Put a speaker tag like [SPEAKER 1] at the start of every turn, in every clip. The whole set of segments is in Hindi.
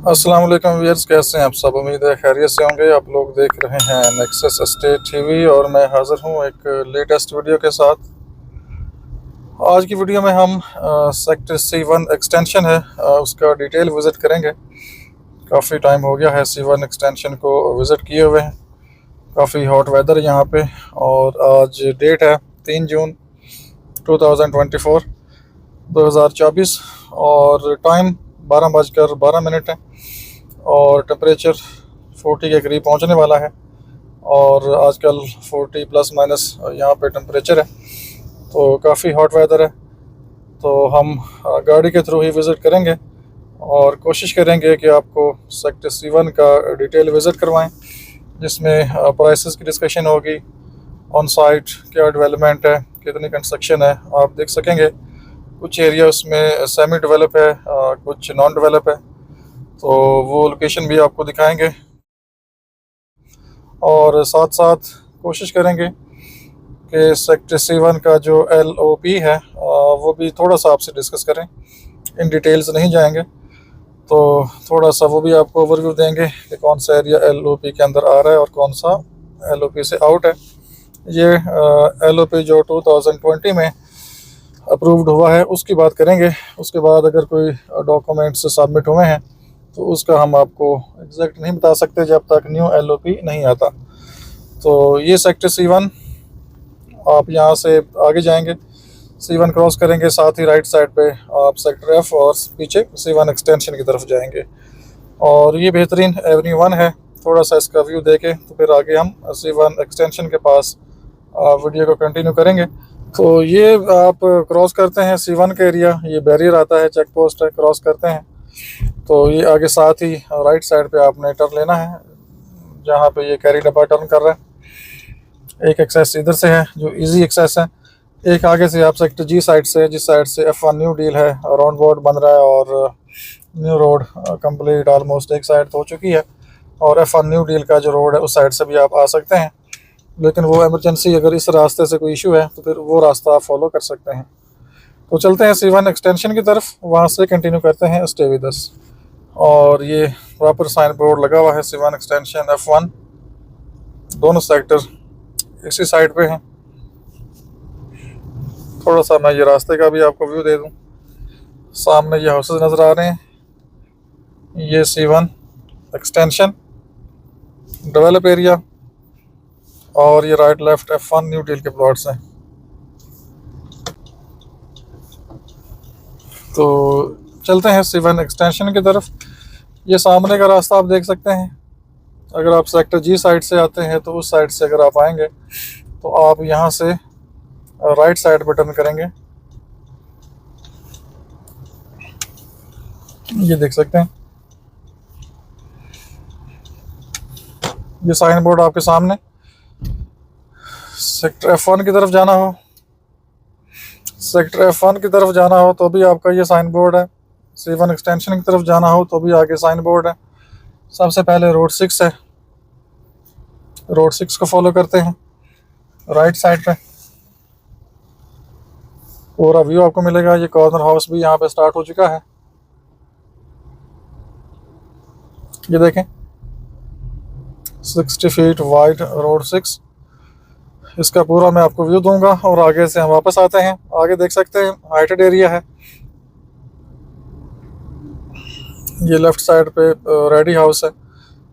[SPEAKER 1] अस्सलाम वालेकुम व्यूअर्स, कैसे हैं आप सब। उम्मीद है खैरियत से होंगे। आप लोग देख रहे हैं नेक्सस एस्टेट टीवी और मैं हाज़िर हूं एक लेटेस्ट वीडियो के साथ। आज की वीडियो में हम सेक्टर C1 एक्सटेंशन है उसका डिटेल विज़िट करेंगे। काफ़ी टाइम हो गया है C1 एक्सटेंशन को विज़िट किए हुए हैं। काफ़ी हॉट वेदर यहाँ पे और आज डेट है 3 जून 2024 और टाइम 12:12 है और टेम्परेचर 40 के करीब पहुंचने वाला है। और आजकल 40 प्लस माइनस यहाँ पे टेम्परेचर है, तो काफ़ी हॉट वेदर है। तो हम गाड़ी के थ्रू ही विज़िट करेंगे और कोशिश करेंगे कि आपको सेक्टर C1 का डिटेल विज़िट करवाएं, जिसमें प्राइसेस की डिस्कशन होगी, ऑन साइट क्या डेवलपमेंट है, कितनी कंस्ट्रक्शन है, आप देख सकेंगे। कुछ एरिया उसमें सेमी डेवलप है, कुछ नॉन डेवलप है, तो वो लोकेशन भी आपको दिखाएंगे। और साथ साथ कोशिश करेंगे कि सेक्टर C1 का जो LOP है वो भी थोड़ा सा आपसे डिस्कस करें। इन डिटेल्स नहीं जाएंगे, तो थोड़ा सा वो भी आपको ओवरव्यू देंगे कि कौन सा एरिया LOP के अंदर आ रहा है और कौन सा LOP से आउट है। ये LOP जो 2020 में अप्रूव्ड हुआ है उसकी बात करेंगे। उसके बाद अगर कोई डॉक्यूमेंट्स सबमिट हुए हैं तो उसका हम आपको एग्जैक्ट नहीं बता सकते जब तक न्यू LOP नहीं आता। तो ये सेक्टर C1, आप यहाँ से आगे जाएंगे, C1 क्रॉस करेंगे, साथ ही राइट साइड पे आप सेक्टर F और पीछे C1 एक्सटेंशन की तरफ जाएंगे। और ये बेहतरीन एवेन्यू 1 है। थोड़ा सा इसका व्यू देके तो फिर आगे हम C1 एक्सटेंशन के पास वीडियो को कंटिन्यू करेंगे। तो ये आप क्रॉस करते हैं C1 का एरिया, ये बैरियर आता है, चेक पोस्ट है, क्रॉस करते हैं तो ये आगे साथ ही राइट साइड पे आपने टर्न लेना है, जहाँ पे ये कैरी डब्बा टर्न कर रहा है। एक एक्सेस इधर से है जो इजी एक्सेस है, एक आगे से आप सेक्टर G साइड से, जिस साइड से F1 न्यू डील है, राउंड बोर्ड बन रहा है और न्यू रोड कंप्लीट ऑलमोस्ट एक साइड तो हो चुकी है, और F1 न्यू डील का जो रोड है उस साइड से भी आप आ सकते हैं। लेकिन वो इमरजेंसी अगर इस रास्ते से कोई इशू है तो फिर वो रास्ता आप फॉलो कर सकते हैं। तो चलते हैं C1 एक्सटेंशन की तरफ, वहाँ से कंटिन्यू करते हैं स्टे विद अस। और ये प्रॉपर साइन बोर्ड लगा हुआ है C1 एक्सटेंशन F1, दोनों सेक्टर इसी साइड पे हैं। थोड़ा सा मैं ये रास्ते का भी आपको व्यू दे दूं। सामने ये हाउसेस नज़र आ रहे हैं, ये C1 एक्सटेंशन डेवलप एरिया, और ये right left F1 new deal के प्लॉट्स हैं। तो चलते हैं C1 एक्सटेंशन की तरफ। ये सामने का रास्ता आप देख सकते हैं। अगर आप सेक्टर G साइड से आते हैं तो उस साइड से अगर आप आएंगे तो आप यहाँ से राइट साइड पर टर्न करेंगे, ये देख सकते हैं। ये साइन बोर्ड आपके सामने। सेक्टर F1 की तरफ जाना हो, सेक्टर F1 की तरफ जाना हो तो भी आपका ये साइन बोर्ड है। C1 एक्सटेंशन की तरफ जाना हो तो भी आगे साइन बोर्ड है। सबसे पहले रोड 6 है, रोड 6 को फॉलो करते हैं। राइट साइड पे पूरा व्यू आपको मिलेगा। ये कॉर्नर हाउस भी यहाँ पे स्टार्ट हो चुका है, ये देखें, 60 फीट वाइड रोड 6। इसका पूरा मैं आपको व्यू दूंगा और आगे से हम वापस आते हैं। आगे देख सकते हैं हाइटेड एरिया है। ये लेफ्ट साइड पे रेडी हाउस है,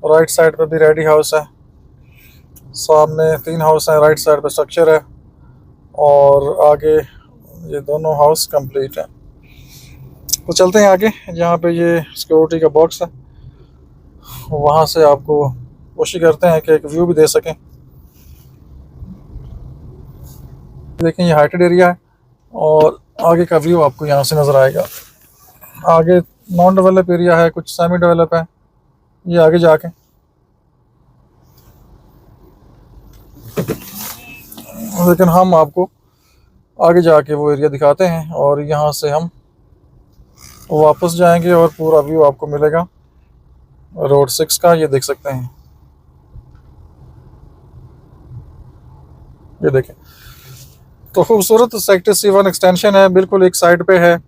[SPEAKER 1] राइट साइड पे भी रेडी हाउस है। सामने 3 हाउस हैं, राइट साइड पे स्ट्रक्चर है और आगे ये दोनों हाउस कंप्लीट है। तो चलते हैं आगे, जहाँ पे ये सिक्योरिटी का बॉक्स है, वहाँ से आपको कोशिश करते हैं कि एक व्यू भी दे सकें। देखें ये हाइटेड एरिया है और आगे का व्यू आपको यहाँ से नज़र आएगा। आगे नॉन डेवलप एरिया है, कुछ सेमी डेवलप है, ये आगे जाके। लेकिन हम आपको आगे जाके वो एरिया दिखाते हैं और यहाँ से हम वापस जाएंगे और पूरा व्यू आपको मिलेगा रोड 6 का, ये देख सकते हैं। ये देखें, तो खूबसूरत सेक्टर C1 एक्सटेंशन है, बिल्कुल एक साइड पे है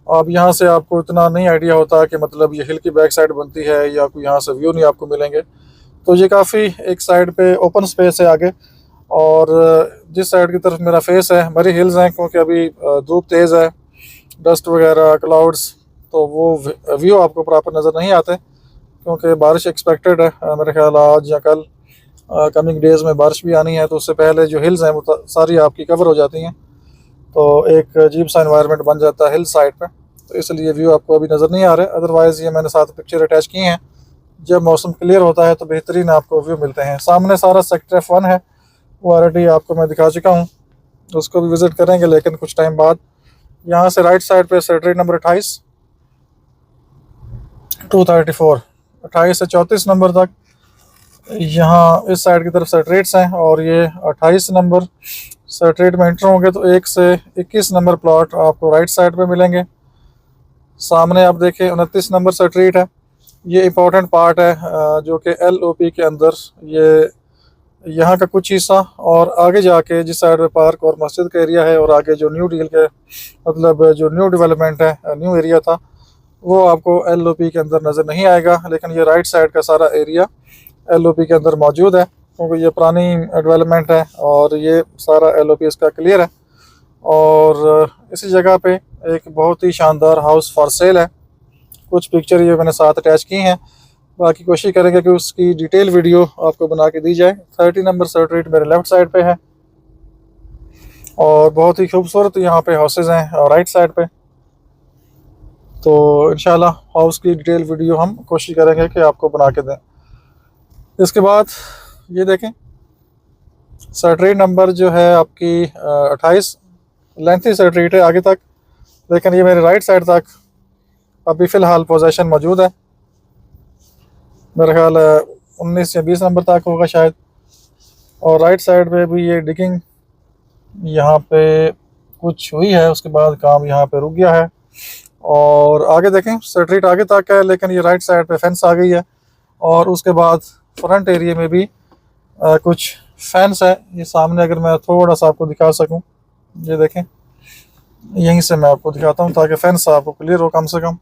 [SPEAKER 1] अब यहाँ से आपको इतना नहीं आइडिया होता कि मतलब ये हिल की बैक साइड बनती है या कोई यहाँ से व्यू नहीं आपको मिलेंगे। तो ये काफ़ी एक साइड पे ओपन स्पेस है आगे, और जिस साइड की तरफ मेरा फेस है मरी हिल्स हैं, क्योंकि अभी धूप तेज़ है, डस्ट वगैरह क्लाउड्स, तो वो व्यू आपको प्रॉपर नज़र नहीं आते, क्योंकि बारिश एक्सपेक्टेड है। मेरे ख्याल आज या कल कमिंग डेज़ में बारिश भी आनी है, तो उससे पहले जो हिल्स हैं वो सारी आपकी कवर हो जाती हैं, तो एक अजीब सा इन्वायरमेंट बन जाता है हिल साइड पे, तो इसलिए व्यू आपको अभी नज़र नहीं आ रहा है। अदरवाइज़ ये मैंने साथ पिक्चर अटैच की हैं, जब मौसम क्लियर होता है तो बेहतरीन आपको व्यू मिलते हैं। सामने सारा सेक्टर F1 है, वो ऑलरेडी आपको मैं दिखा चुका हूँ, उसको भी विज़िट करेंगे लेकिन कुछ टाइम बाद। यहाँ से राइट साइड पे सेक्टर नंबर 28 234 28 से 34 नंबर तक, यहाँ इस साइड की तरफ सेक्टरेट्स हैं, और ये 28 नंबर सेक्टरेट में एंटर होंगे तो 1 से 21 नंबर प्लॉट आपको राइट साइड पे मिलेंगे। सामने आप देखें 29 नंबर सेक्टरेट है, ये इंपॉर्टेंट पार्ट है जो कि LOP के अंदर ये यहाँ का कुछ हिस्सा, और आगे जाके जिस साइड पे पार्क और मस्जिद का एरिया है, और आगे जो न्यू डील के मतलब जो न्यू डेवलपमेंट है, न्यू एरिया था, वो आपको LOP के अंदर नज़र नहीं आएगा। लेकिन ये राइट साइड का सारा एरिया LOP के अंदर मौजूद है, क्योंकि ये पुरानी डेवलपमेंट है और ये सारा LOP इसका क्लियर है। और इसी जगह पे एक बहुत ही शानदार हाउस फॉर सेल है, कुछ पिक्चर ये मैंने साथ अटैच की हैं, बाकी कोशिश करेंगे कि उसकी डिटेल वीडियो आपको बना के दी जाए। 30 नंबर सेक्टरेट मेरे लेफ़्ट साइड पे है, और बहुत ही खूबसूरत यहाँ पे हाउसेज हैं और राइट साइड पे। तो इंशाल्लाह हाउस की डिटेल वीडियो हम कोशिश करेंगे कि आपको बना के दें। इसके बाद ये देखें सेक्टरेट नंबर जो है आपकी 28 लेंथी सेक्टरेट है आगे तक, लेकिन ये मेरे राइट साइड तक अभी फ़िलहाल पोजेसन मौजूद है। मेरा ख्याल 19 या 20 नंबर तक होगा शायद। और राइट साइड पे भी ये डिगिंग यहाँ पे कुछ हुई है, उसके बाद काम यहाँ पे रुक गया है। और आगे देखें सेक्टरेट आगे तक है, लेकिन ये राइट साइड पे फेंस आ गई है, और उसके बाद फ्रंट एरिया में भी कुछ फेंस है। ये सामने अगर मैं थोड़ा सा आपको दिखा सकूं, ये देखें, यहीं से मैं आपको दिखाता हूं ताकि फेंस आपको क्लियर हो कम से कम।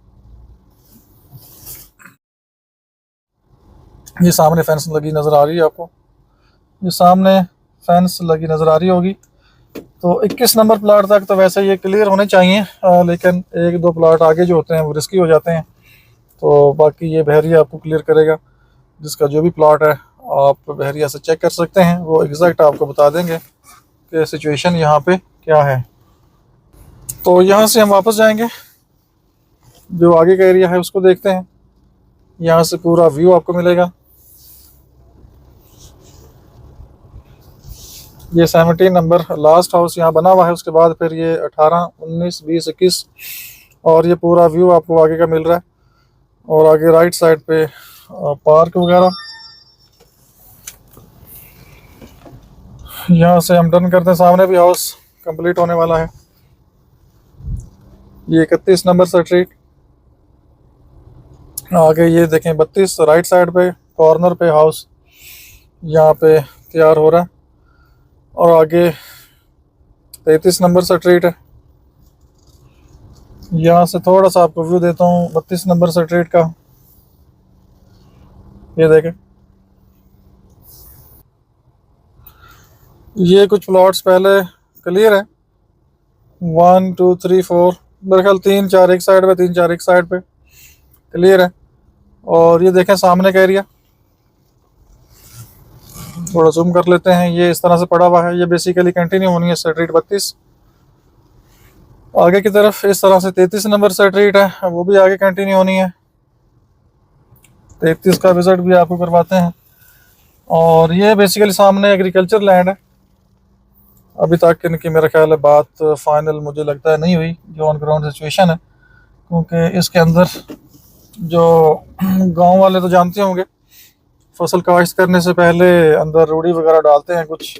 [SPEAKER 1] ये सामने फेंस लगी नज़र आ रही है आपको, ये सामने फेंस लगी नज़र आ रही होगी। तो 21 नंबर प्लाट तक तो वैसे ये क्लियर होने चाहिए, लेकिन 1-2 प्लाट आगे जो होते हैं वो रिस्की हो जाते हैं। तो बाकी ये बहरिया आपको क्लियर करेगा, जिसका जो भी प्लाट है आप बहरिया से चेक कर सकते हैं, वो एग्जैक्ट आपको बता देंगे कि सिचुएशन यहाँ पे क्या है। तो यहाँ से हम वापस जाएंगे, जो आगे का एरिया है उसको देखते हैं। यहाँ से पूरा व्यू आपको मिलेगा। ये 17 नंबर लास्ट हाउस यहाँ बना हुआ है, उसके बाद फिर ये 18, 19, 20, 21, और ये पूरा व्यू आपको आगे का मिल रहा है। और आगे राइट साइड पे पार्क वगैरह। यहाँ से हम डन करते हैं, सामने भी हाउस कंप्लीट होने वाला है। ये 31 नंबर सेक्टरेट, आगे ये देखें 32 राइट साइड पे कॉर्नर पे हाउस यहाँ पे तैयार हो रहा है। और आगे 33 नंबर सेक्टरेट है। यहाँ से थोड़ा सा आपको व्यू देता हूँ 32 नंबर सेक्टरेट का, ये देखें। ये कुछ प्लॉट्स पहले क्लियर है, 1 2 3 4, मेरे ख्याल 3 4 एक साइड पे, 3 4 एक साइड पे क्लियर है। और ये देखें सामने का एरिया, थोड़ा जूम कर लेते हैं, ये इस तरह से पड़ा हुआ है। ये बेसिकली कंटिन्यू होनी है सेक्टरेट 32 आगे की तरफ। इस तरह से 33 नंबर सेक्टरेट है, वो भी आगे कंटिन्यू होनी है। 33 का विजिट भी आपको करवाते हैं। और ये बेसिकली सामने एग्रीकल्चर लैंड है। अभी तक इनकी मेरा ख्याल है बात फाइनल मुझे लगता है नहीं हुई, जो ऑन ग्राउंड सिचुएशन है, क्योंकि इसके अंदर जो गांव वाले तो जानते होंगे, फसल काश्त करने से पहले अंदर रूढ़ी वगैरह डालते हैं, कुछ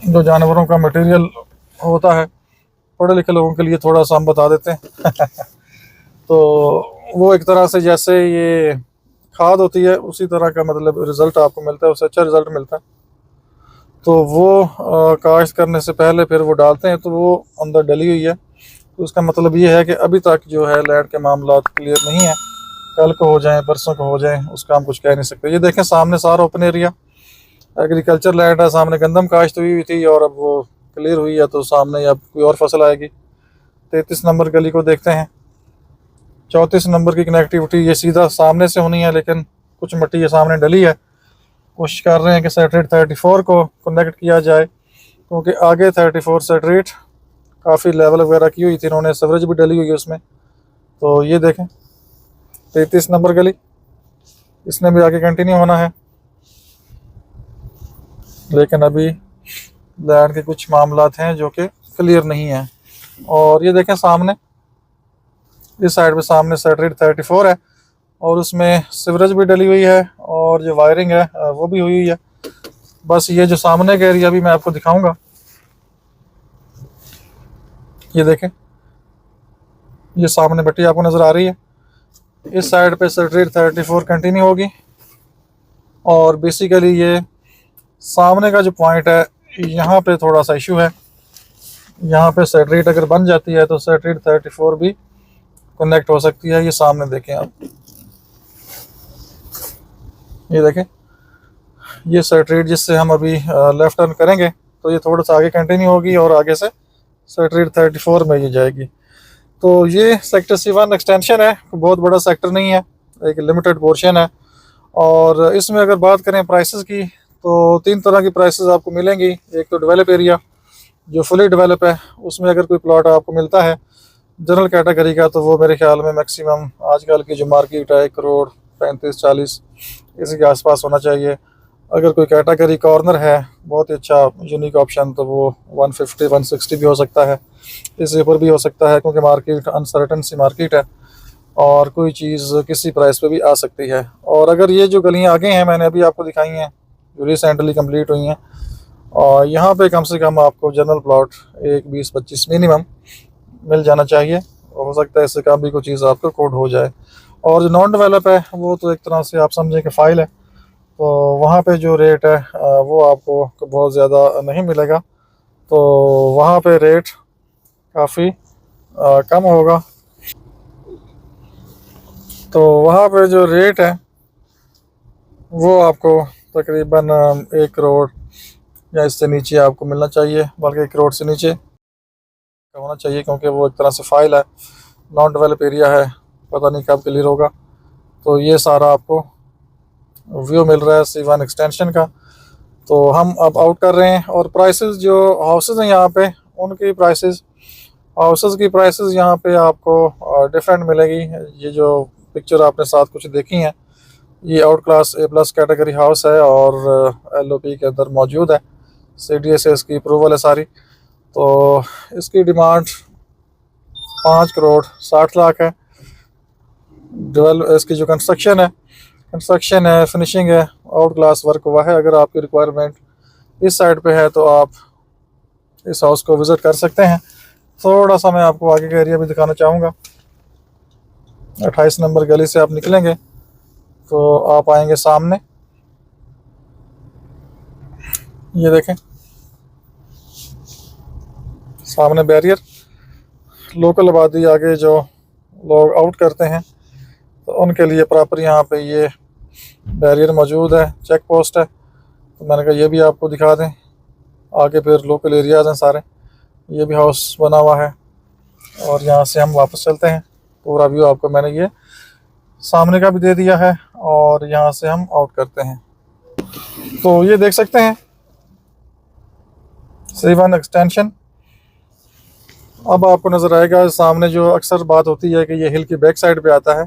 [SPEAKER 1] जो जानवरों का मटेरियल होता है। पढ़े लिखे लोगों के लिए थोड़ा सा हम बता देते हैं तो वो एक तरह से जैसे ये खाद होती है, उसी तरह का मतलब रिज़ल्ट आपको मिलता है, उससे अच्छा रिज़ल्ट मिलता है। तो वो काश्त करने से पहले फिर वो डालते हैं, तो वो अंदर डली हुई है। तो उसका मतलब ये है कि अभी तक जो है लैंड के मामला क्लियर नहीं है। कल को हो जाए, परसों को हो जाए, उसका हम कुछ कह नहीं सकते। ये देखें सामने सारा ओपन एरिया एग्रीकल्चर लैंड है, सामने गंदम काश्त हुई थी और अब वो क्लियर हुई है, तो सामने अब कोई और फसल आएगी। 33 नंबर गली को देखते हैं। 34 नंबर की कनेक्टिविटी ये सीधा सामने से होनी है, लेकिन कुछ मिट्टी ये सामने डली है। कोशिश कर रहे हैं कि सेटरेट 34 को कनेक्ट किया जाए, क्योंकि आगे 34 सेटरेट काफ़ी लेवल वगैरह की हुई थी, इन्होंने सवरेज भी डली हुई है उसमें। तो ये देखें 33 नंबर गली, इसने भी आगे कंटिन्यू होना है, लेकिन अभी लैंड के कुछ मामलात हैं जो कि क्लियर नहीं है। और ये देखें सामने इस साइड पे सामने सेटरेट 34 है और उसमें सिवरेज भी डली हुई है और जो वायरिंग है वो भी हुई है। बस ये जो सामने का एरिया भी मैं आपको दिखाऊंगा। ये देखें, ये सामने मिट्टी आपको नज़र आ रही है। इस साइड पे सेटरेट 34 कंटिन्यू होगी और बेसिकली ये सामने का जो पॉइंट है यहाँ पे थोड़ा सा इशू है। यहाँ पे सेटरेट अगर बन जाती है तो सेटरेट 34 भी कनेक्ट हो सकती है। ये सामने देखें आप, ये देखें ये सेटरेट जिससे हम अभी लेफ्ट टर्न करेंगे तो ये थोड़ा सा आगे कंटिन्यू होगी और आगे से सेटरेट 34 में ये जाएगी। तो ये सेक्टर C1 एक्सटेंशन है, बहुत बड़ा सेक्टर नहीं है, एक लिमिटेड पोर्शन है। और इसमें अगर बात करें प्राइसेस की तो 3 तरह की प्राइसेस आपको मिलेंगी। एक तो डेवलप एरिया जो फुली डेवलप है, उसमें अगर कोई प्लॉट आपको मिलता है जनरल कैटेगरी का, तो वो मेरे ख्याल में मैक्सिमम आजकल की जो मार्केट है 1 करोड़ 35-40 इसी के आसपास होना चाहिए। अगर कोई कैटेगरी कॉर्नर है बहुत ही अच्छा यूनिक ऑप्शन, तो वो 150-160 भी हो सकता है, इससे ऊपर भी हो सकता है, क्योंकि मार्केट अनसर्टन सी मार्केट है और कोई चीज़ किसी प्राइस पे भी आ सकती है। और अगर ये जो गलियाँ आगे हैं मैंने अभी आपको दिखाई हैं जो रिसेंटली कंप्लीट हुई हैं, और यहाँ पे कम से कम आपको जनरल प्लॉट 1-20-25 मिनिमम मिल जाना चाहिए। हो सकता है इससे कम भी कोई चीज़ आपको कोड हो जाए। और जो नॉन डेवलप है वो तो एक तरह से आप समझें कि फ़ाइल है, तो वहाँ पे जो रेट है वो आपको बहुत ज़्यादा नहीं मिलेगा, तो वहाँ पे रेट काफ़ी कम होगा। तो वहाँ पे जो रेट है वो आपको तकरीबन 1 करोड़ या इससे नीचे आपको मिलना चाहिए, बल्कि 1 करोड़ से नीचे होना चाहिए, क्योंकि वो एक तरह से फ़ाइल है, नॉन डेवलप एरिया है, पता नहीं कब क्लियर होगा। तो ये सारा आपको व्यू मिल रहा है C1 एक्सटेंशन का। तो हम अब आउट कर रहे हैं। और प्राइसेस जो हाउसेस हैं यहाँ पे, उनकी प्राइसेस हाउसेस की प्राइसेस यहाँ पे आपको डिफरेंट मिलेगी। ये जो पिक्चर आपने साथ कुछ देखी हैं, ये out class A+ category house है और LOP के अंदर मौजूद है, CDA से इसकी अप्रूवल है सारी। तो इसकी डिमांड 5 करोड़ 60 लाख है। इसकी जो कंस्ट्रक्शन है, फिनिशिंग है, आउट क्लास वर्क हुआ है। अगर आपकी रिक्वायरमेंट इस साइड पे है तो आप इस हाउस को विज़िट कर सकते हैं। थोड़ा सा मैं आपको आगे का एरिया भी दिखाना चाहूँगा। 28 नंबर गली से आप निकलेंगे तो आप आएंगे सामने, ये देखें सामने बैरियर। लोकल आबादी आगे जो लोग आउट करते हैं तो उनके लिए प्रॉपर यहाँ पे ये बैरियर मौजूद है, चेक पोस्ट है। तो मैंने कहा ये भी आपको दिखा दें। आगे फिर लोकल एरियाज़ हैं सारे, ये भी हाउस बना हुआ है। और यहाँ से हम वापस चलते हैं। पूरा व्यू आपको मैंने ये सामने का भी दे दिया है और यहाँ से हम आउट करते हैं। तो ये देख सकते हैं C1 एक्सटेंशन। अब आपको नज़र आएगा सामने, जो अक्सर बात होती है कि ये हिल की बैक साइड पे आता है,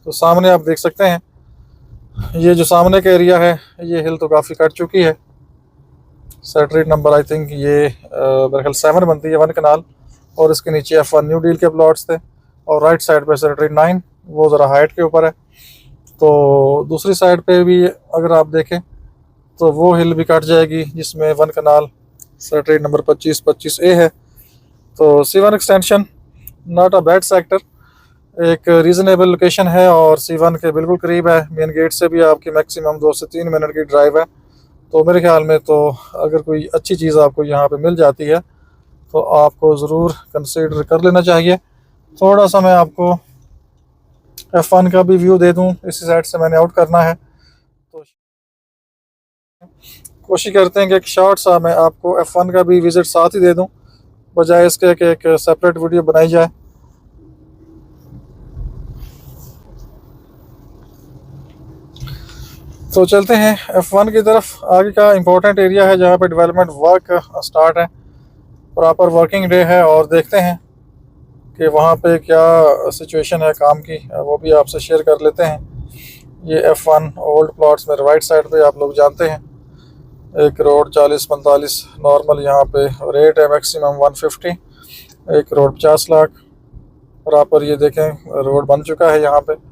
[SPEAKER 1] तो सामने आप देख सकते हैं ये जो सामने का एरिया है, ये हिल तो काफ़ी कट चुकी है। सेटरेट नंबर आई थिंक ये मेरे ख्याल 7 बनती है, 1 कनाल, और इसके नीचे F1 न्यू डील के प्लॉट्स थे। और राइट साइड पे सेटरेट 9, वो ज़रा हाइट के ऊपर है। तो दूसरी साइड पे भी अगर आप देखें तो वो हिल भी कट जाएगी, जिसमें 1 कनाल सेटरेट नंबर 25A है। तो C1 extension not a bad sector, एक रीज़नेबल लोकेशन है और C1 के बिल्कुल करीब है। मेन गेट से भी आपकी मैक्सिमम 2 से 3 मिनट की ड्राइव है। तो मेरे ख्याल में तो अगर कोई अच्छी चीज़ आपको यहाँ पे मिल जाती है तो आपको ज़रूर कंसीडर कर लेना चाहिए। थोड़ा सा मैं आपको F1 का भी व्यू दे दूं, इसी साइड से मैंने आउट करना है, तो कोशिश करते हैं कि एक शॉर्ट सा मैं आपको F1 का भी विज़िट साथ ही दे दूं, बजाय इसके कि एक सेपरेट वीडियो बनाई जाए। तो चलते हैं F1 की तरफ। आगे का इम्पोर्टेंट एरिया है जहाँ पे डेवलपमेंट वर्क स्टार्ट है, प्रॉपर वर्किंग डे है, और देखते हैं कि वहाँ पे क्या सिचुएशन है काम की, वो भी आपसे शेयर कर लेते हैं। ये F1 ओल्ड प्लॉट्स में राइट साइड पे आप लोग जानते हैं 1 करोड़ 40-45 नॉर्मल यहाँ पे रेट है, मैक्सिमम 150, 1 करोड़ 50 लाख। प्रॉपर ये देखें रोड बन चुका है यहाँ पे।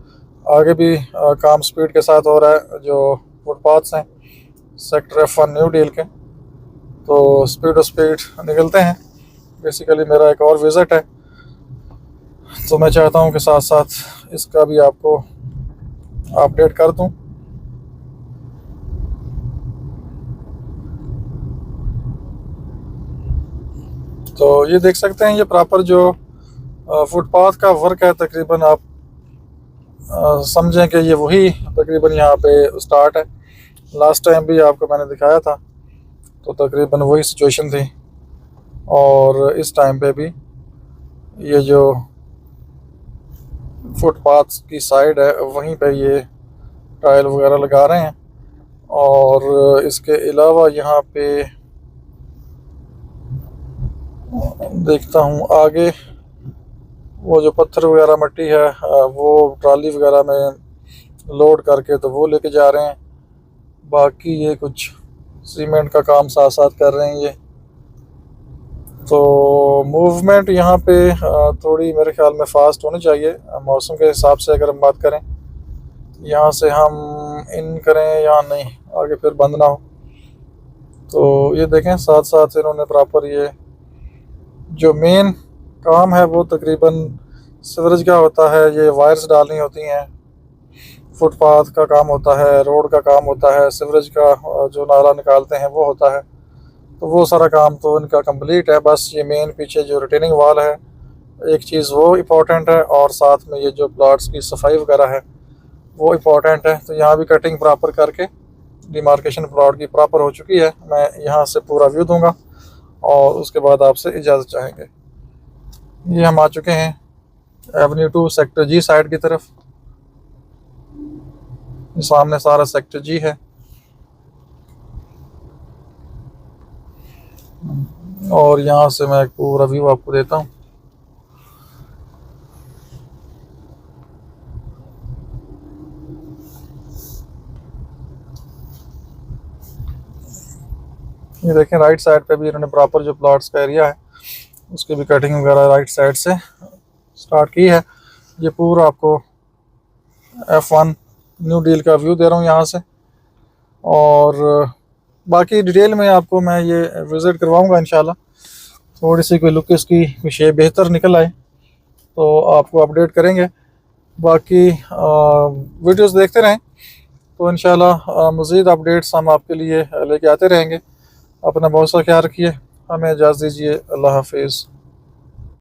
[SPEAKER 1] आगे भी काम स्पीड के साथ हो रहा है। जो फुटपाथ्स हैं सेक्टर F1 न्यू डील के, तो स्पीड निकलते हैं। बेसिकली मेरा एक और विज़िट है, तो मैं चाहता हूँ कि साथ साथ इसका भी आपको अपडेट कर दूँ। तो ये देख सकते हैं, ये प्रॉपर जो फुटपाथ का वर्क है, तकरीबन आप समझें कि ये वही तकरीबन यहाँ पे स्टार्ट है। लास्ट टाइम भी आपको मैंने दिखाया था, तो तकरीबन वही सिचुएशन थी। और इस टाइम पे भी ये जो फुटपाथ की साइड है वहीं पे ये टाइल वगैरह लगा रहे हैं। और इसके अलावा यहाँ पे देखता हूँ आगे वो जो पत्थर वगैरह मट्टी है वो ट्राली वगैरह में लोड करके तो वो लेके जा रहे हैं। बाकी ये कुछ सीमेंट का काम साथ साथ कर रहे हैं ये। तो मूवमेंट यहाँ पे थोड़ी मेरे ख्याल में फ़ास्ट होनी चाहिए मौसम के हिसाब से। अगर हम बात करें यहाँ से हम इन करें या नहीं, आगे फिर बंद ना हो। तो ये देखें साथ साथ इन्होंने प्रॉपर ये जो मेन काम है वो तकरीबन सीवरेज का होता है। ये वायर्स डालनी होती हैं, फुटपाथ का काम होता है, रोड का काम होता है, सीवरेज का जो नाला निकालते हैं वो होता है। तो वो सारा काम तो इनका कंप्लीट है। बस ये मेन पीछे जो रिटेनिंग वाल है एक चीज़ वो इम्पोर्टेंट है, और साथ में ये जो प्लाट्स की सफाई वगैरह है वो इम्पोर्टेंट है। तो यहाँ भी कटिंग प्रॉपर करके डिमार्केशन प्लॉट की प्रॉपर हो चुकी है। मैं यहाँ से पूरा व्यू दूंगा और उसके बाद आपसे इजाज़त चाहेंगे। ये हम आ चुके हैं एवेन्यू 2 सेक्टर जी साइड की तरफ। सामने सारा सेक्टर जी है, और यहाँ से मैं एक पूरा व्यू आपको देता हूँ। ये देखें राइट साइड पे भी इन्होंने प्रॉपर जो प्लॉट्स का एरिया है उसकी भी कटिंग वगैरह राइट साइड से स्टार्ट की है। ये पूरा आपको F1 न्यू डील का व्यू दे रहा हूँ यहाँ से, और बाकी डिटेल में आपको मैं ये विज़िट करवाऊँगा इंशाल्लाह। थोड़ी सी कोई लुक इसकी कोई शेप बेहतर निकल आए तो आपको अपडेट करेंगे। बाकी वीडियोस देखते रहें तो इंशाल्लाह मज़ीद अपडेट्स हम आपके लिए लेके आते रहेंगे। अपना बहुत सा ख्याल रखिए। हमें इजाज़त दीजिए। अल्लाह हाफिज़।